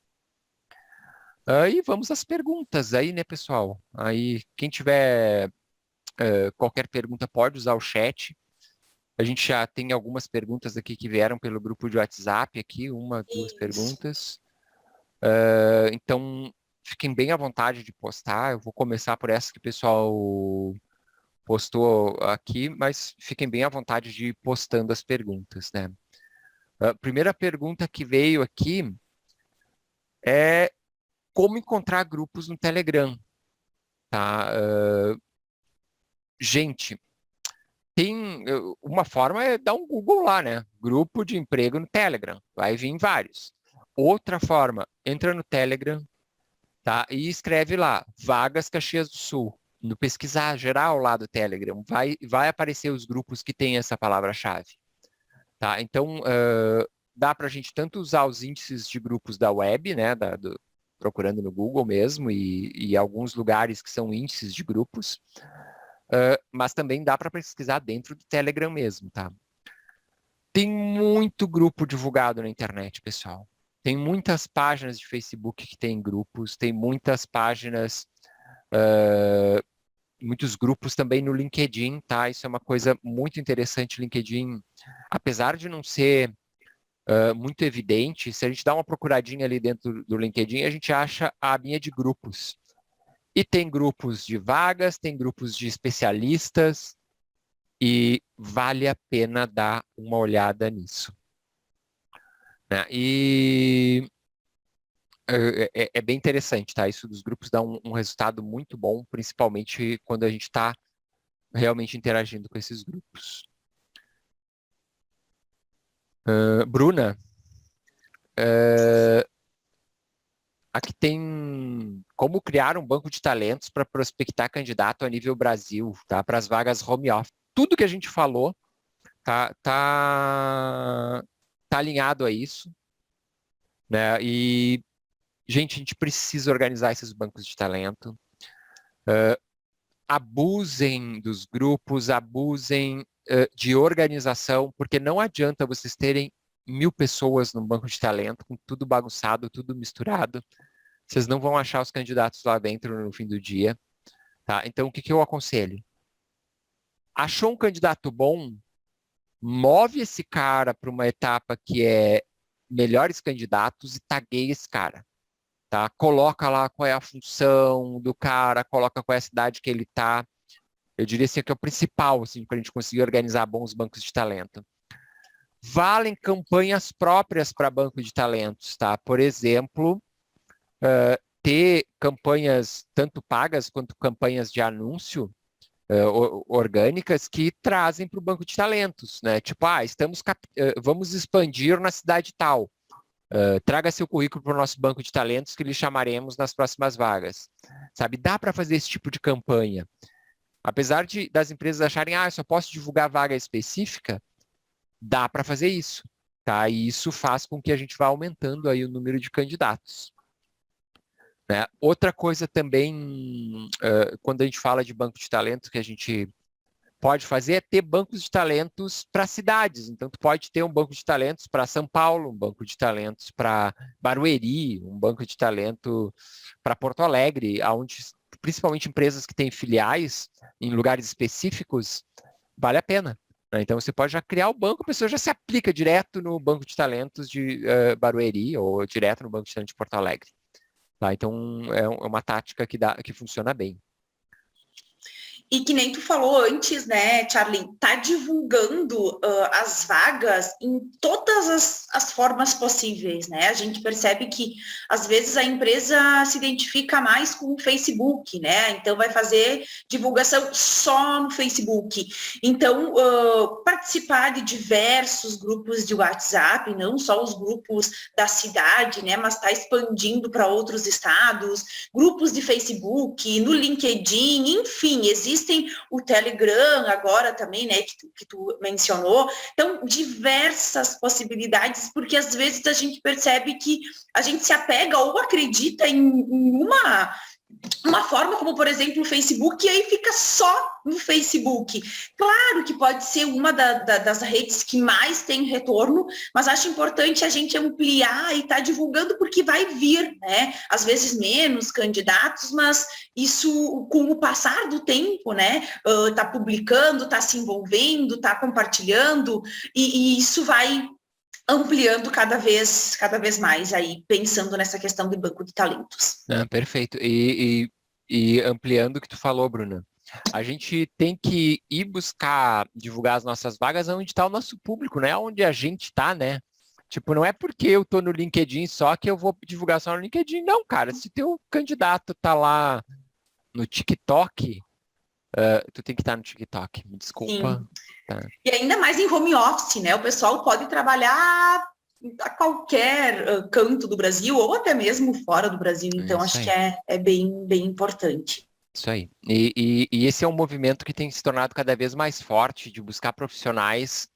E vamos às perguntas aí, né, pessoal? Aí, quem tiver qualquer pergunta pode usar o chat. A gente já tem algumas perguntas aqui que vieram pelo grupo de WhatsApp aqui, uma, duas Isso. perguntas. Então, fiquem bem à vontade de postar. Eu vou começar por essa que o pessoal postou aqui, mas fiquem bem à vontade de ir postando as perguntas, né? A primeira pergunta que veio aqui é como encontrar grupos no Telegram, tá? Gente, tem uma forma é dar um Google lá, né? Grupo de emprego no Telegram, vai vir vários. Outra forma, entra no Telegram, tá? E escreve lá, Vagas Caxias do Sul. No pesquisar geral lá do Telegram, vai aparecer os grupos que têm essa palavra-chave. Tá? Então, dá para a gente tanto usar os índices de grupos da web, né, procurando no Google mesmo, e alguns lugares que são índices de grupos, mas também dá para pesquisar dentro do Telegram mesmo. Tá? Tem muito grupo divulgado na internet, pessoal. Tem muitas páginas de Facebook que tem grupos, tem muitas páginas, muitos grupos também no LinkedIn, tá? Isso é uma coisa muito interessante. O LinkedIn, apesar de não ser muito evidente, se a gente dá uma procuradinha ali dentro do LinkedIn, a gente acha a abinha de grupos. E tem grupos de vagas, tem grupos de especialistas, e vale a pena dar uma olhada nisso. Né? E é bem interessante, tá? Isso dos grupos dá um resultado muito bom, principalmente quando a gente está realmente interagindo com esses grupos. Bruna, aqui tem como criar um banco de talentos para prospectar candidato a nível Brasil, tá? Para as vagas home office. Tudo que a gente falou tá alinhado a isso, né? E, gente, a gente precisa organizar esses bancos de talento. Abusem dos grupos, abusem de organização, porque não adianta vocês terem 1000 pessoas no banco de talento, com tudo bagunçado, tudo misturado. Vocês não vão achar os candidatos lá dentro no fim do dia. Tá? Então, o que eu aconselho? Achou um candidato bom? Move esse cara para uma etapa que é melhores candidatos e tagueia esse cara. Tá? Coloca lá qual é a função do cara, coloca qual é a cidade que ele está. Eu diria assim, que é o principal assim, para a gente conseguir organizar bons bancos de talento. Valem campanhas próprias para banco de talentos. Tá? Por exemplo, ter campanhas tanto pagas quanto campanhas de anúncio orgânicas que trazem para o banco de talentos, né? Tipo, vamos expandir na cidade tal. Traga seu currículo para o nosso banco de talentos que lhe chamaremos nas próximas vagas. Sabe, dá para fazer esse tipo de campanha. Apesar das empresas acharem, eu só posso divulgar vaga específica, dá para fazer isso. Tá? E isso faz com que a gente vá aumentando aí o número de candidatos. Né? Outra coisa também, quando a gente fala de banco de talentos, que a gente pode fazer é ter bancos de talentos para cidades. Então, tu pode ter um banco de talentos para São Paulo, um banco de talentos para Barueri, um banco de talento para Porto Alegre, onde principalmente empresas que têm filiais em lugares específicos, vale a pena. Né? Então, você pode já criar o banco, a pessoa já se aplica direto no banco de talentos de Barueri ou direto no banco de talentos de Porto Alegre. Tá? Então, é uma tática que funciona bem. E que nem tu falou antes, né, Charlie, tá divulgando as vagas em todas as formas possíveis, né? A gente percebe que, às vezes, a empresa se identifica mais com o Facebook, né? Então, vai fazer divulgação só no Facebook. Então, participar de diversos grupos de WhatsApp, não só os grupos da cidade, né? Mas tá expandindo para outros estados, grupos de Facebook, no LinkedIn, enfim, existem o Telegram agora também, né, que tu mencionou. Então, diversas possibilidades, porque às vezes a gente percebe que a gente se apega ou acredita em uma forma como, por exemplo, o Facebook, e aí fica só no Facebook. Claro que pode ser uma das redes que mais tem retorno, mas acho importante a gente ampliar e estar divulgando, porque vai vir, né? Às vezes menos candidatos, mas isso, com o passar do tempo, né? Tá publicando, tá se envolvendo, tá compartilhando, e isso vai ampliando cada vez mais aí, pensando nessa questão de banco de talentos. Perfeito. E ampliando o que tu falou, Bruna, a gente tem que ir buscar divulgar as nossas vagas onde está o nosso público, né? Onde a gente está, né? Tipo, não é porque eu tô no LinkedIn só que eu vou divulgar só no LinkedIn. Não, cara. Se teu candidato tá lá no TikTok, tu tem que estar no TikTok. Me desculpa. Sim. Tá. E ainda mais em home office, né? O pessoal pode trabalhar a qualquer canto do Brasil ou até mesmo fora do Brasil. É Então, isso acho que aí. é bem, bem importante. Isso aí. E esse é um movimento que tem se tornado cada vez mais forte de buscar profissionais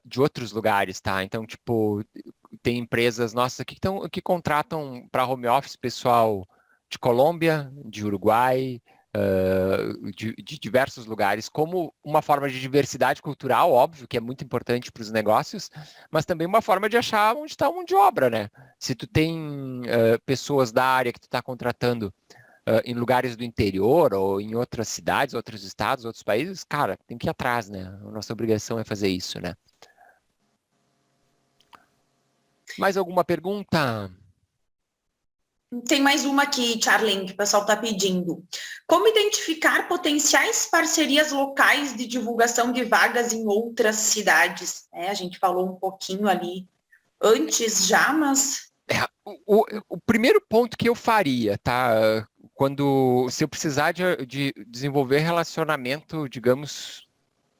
de outros lugares, tá? Então, tipo, tem empresas nossas que contratam para home office pessoal de Colômbia, de Uruguai, de diversos lugares, como uma forma de diversidade cultural, óbvio, que é muito importante para os negócios, mas também uma forma de achar onde está a mão de obra, né? Se tu tem pessoas da área que tu está contratando em lugares do interior ou em outras cidades, outros estados, outros países, cara, tem que ir atrás, né? A nossa obrigação é fazer isso, né? Mais alguma pergunta? Tem mais uma aqui, Charlene, que o pessoal está pedindo. Como identificar potenciais parcerias locais de divulgação de vagas em outras cidades? A gente falou um pouquinho ali antes já, mas... O primeiro ponto que eu faria, tá? Se eu precisar de desenvolver relacionamento, digamos,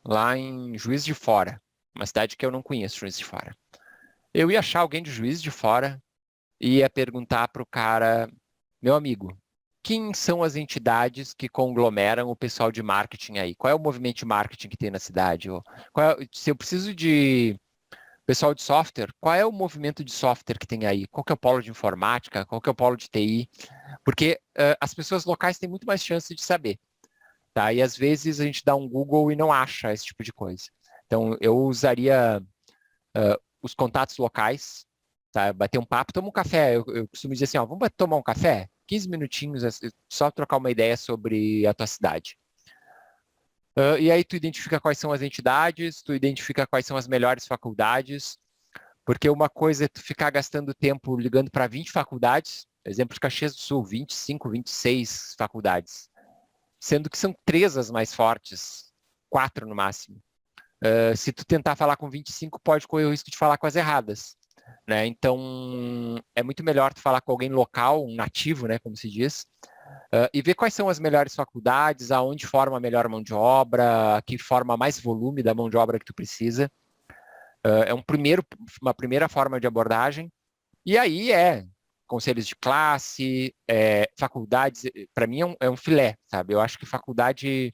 lá em Juiz de Fora, uma cidade que eu não conheço, Juiz de Fora. Eu ia achar alguém de Juiz de Fora e ia perguntar para o cara, meu amigo, quem são as entidades que conglomeram o pessoal de marketing aí? Qual é o movimento de marketing que tem na cidade? Se eu preciso de pessoal de software, qual é o movimento de software que tem aí? Qual que é o polo de informática? Qual que é o polo de TI? Porque as pessoas locais têm muito mais chance de saber, tá? E às vezes a gente dá um Google e não acha esse tipo de coisa. Então, eu usaria os contatos locais, tá? Bater um papo, toma um café. Eu costumo dizer assim, ó, vamos tomar um café? 15 minutinhos, só trocar uma ideia sobre a tua cidade. E aí tu identifica quais são as entidades, tu identifica quais são as melhores faculdades, porque uma coisa é tu ficar gastando tempo ligando para 20 faculdades, exemplo de Caxias do Sul, 25, 26 faculdades, sendo que são 3 as mais fortes, 4 no máximo. Se tu tentar falar com 25, pode correr o risco de falar com as erradas. Né? Então, é muito melhor tu falar com alguém local, um nativo, né, como se diz, e ver quais são as melhores faculdades, aonde forma a melhor mão de obra, que forma mais volume da mão de obra que tu precisa. É uma primeira forma de abordagem. E aí conselhos de classe, faculdades, para mim é um filé, sabe? Eu acho que faculdade,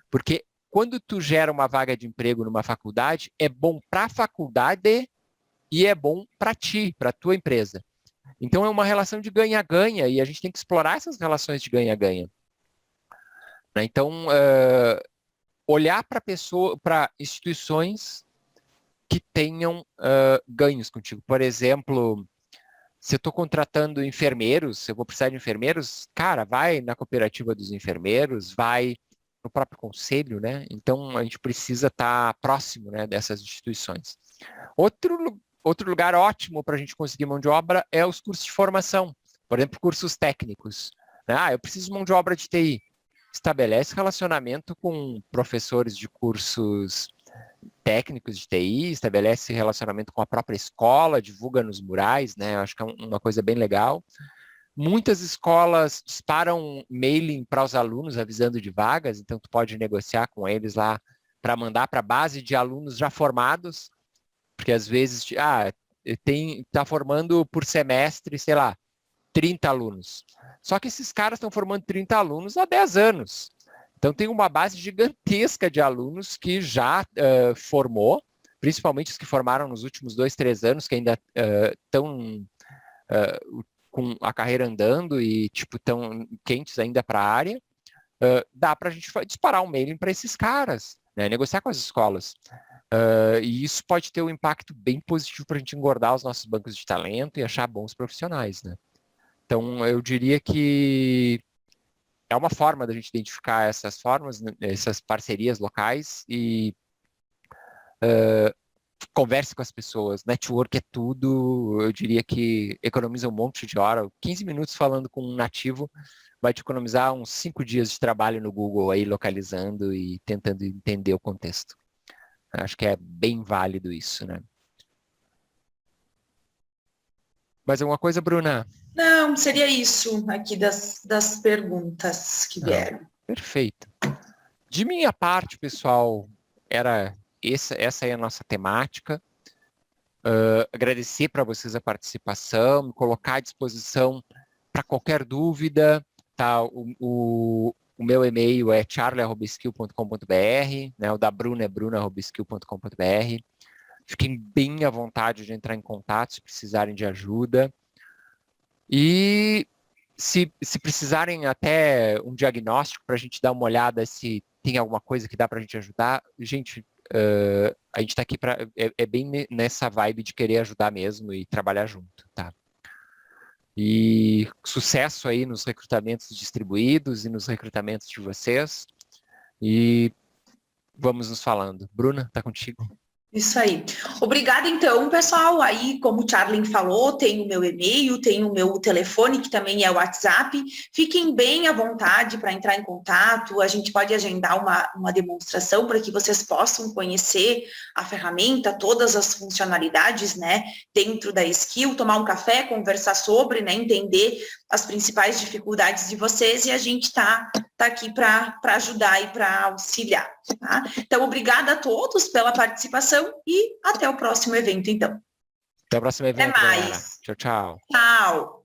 porque quando tu gera uma vaga de emprego numa faculdade, é bom para a faculdade e é bom para ti, para a tua empresa. Então é uma relação de ganha-ganha e a gente tem que explorar essas relações de ganha-ganha. Né? Então, olhar para instituições que tenham ganhos contigo. Por exemplo, se eu estou contratando enfermeiros, se eu vou precisar de enfermeiros, cara, vai na cooperativa dos enfermeiros, vai no próprio conselho, né? Então a gente precisa estar próximo, né, dessas instituições. Outro lugar ótimo para a gente conseguir mão de obra é os cursos de formação, por exemplo, cursos técnicos. Eu preciso de mão de obra de TI. Estabelece relacionamento com professores de cursos técnicos de TI, estabelece relacionamento com a própria escola, divulga nos murais, né? Eu acho que é uma coisa bem legal. Muitas escolas disparam mailing para os alunos avisando de vagas, então tu pode negociar com eles lá para mandar para a base de alunos já formados, porque às vezes está formando por semestre, sei lá, 30 alunos. Só que esses caras estão formando 30 alunos há 10 anos. Então tem uma base gigantesca de alunos que já formou, principalmente os que formaram nos últimos 2, 3 anos, que ainda estão com a carreira andando e tipo tão quentes ainda para a área. Dá para a gente disparar um mailing para esses caras, né? Negociar com as escolas. E isso pode ter um impacto bem positivo para a gente engordar os nossos bancos de talento e achar bons profissionais, né? Então, eu diria que é uma forma da gente identificar essas formas, né, essas parcerias locais e converse com as pessoas. Network é tudo. Eu diria que economiza um monte de hora. 15 minutos falando com um nativo vai te economizar uns 5 dias de trabalho no Google aí, localizando e tentando entender o contexto. Acho que é bem válido isso, né? Mais alguma coisa, Bruna? Não, seria isso aqui das perguntas que vieram. Perfeito. De minha parte, pessoal, essa é a nossa temática. Agradecer para vocês a participação, me colocar à disposição para qualquer dúvida. Tá? O meu e-mail é charlie@skill.com.br, né? O da Bruna é bruna@skill.com.br. Fiquem bem à vontade de entrar em contato se precisarem de ajuda. E se precisarem até um diagnóstico para a gente dar uma olhada se tem alguma coisa que dá para a gente ajudar, gente, a gente está aqui para é bem nessa vibe de querer ajudar mesmo e trabalhar junto, tá? E sucesso aí nos recrutamentos distribuídos e nos recrutamentos de vocês. E vamos nos falando. Bruna, tá contigo. Isso aí. Obrigada, então, pessoal. Aí, como o Charlin falou, tem o meu e-mail, tem o meu telefone, que também é o WhatsApp. Fiquem bem à vontade para entrar em contato. A gente pode agendar uma demonstração para que vocês possam conhecer a ferramenta, todas as funcionalidades, né, dentro da Skill, tomar um café, conversar sobre, né, entender as principais dificuldades de vocês, e a gente tá aqui para ajudar e para auxiliar. Tá? Então, obrigada a todos pela participação e até o próximo evento, então. Até o próximo evento, Até mais. galera. Tchau, tchau. Tchau.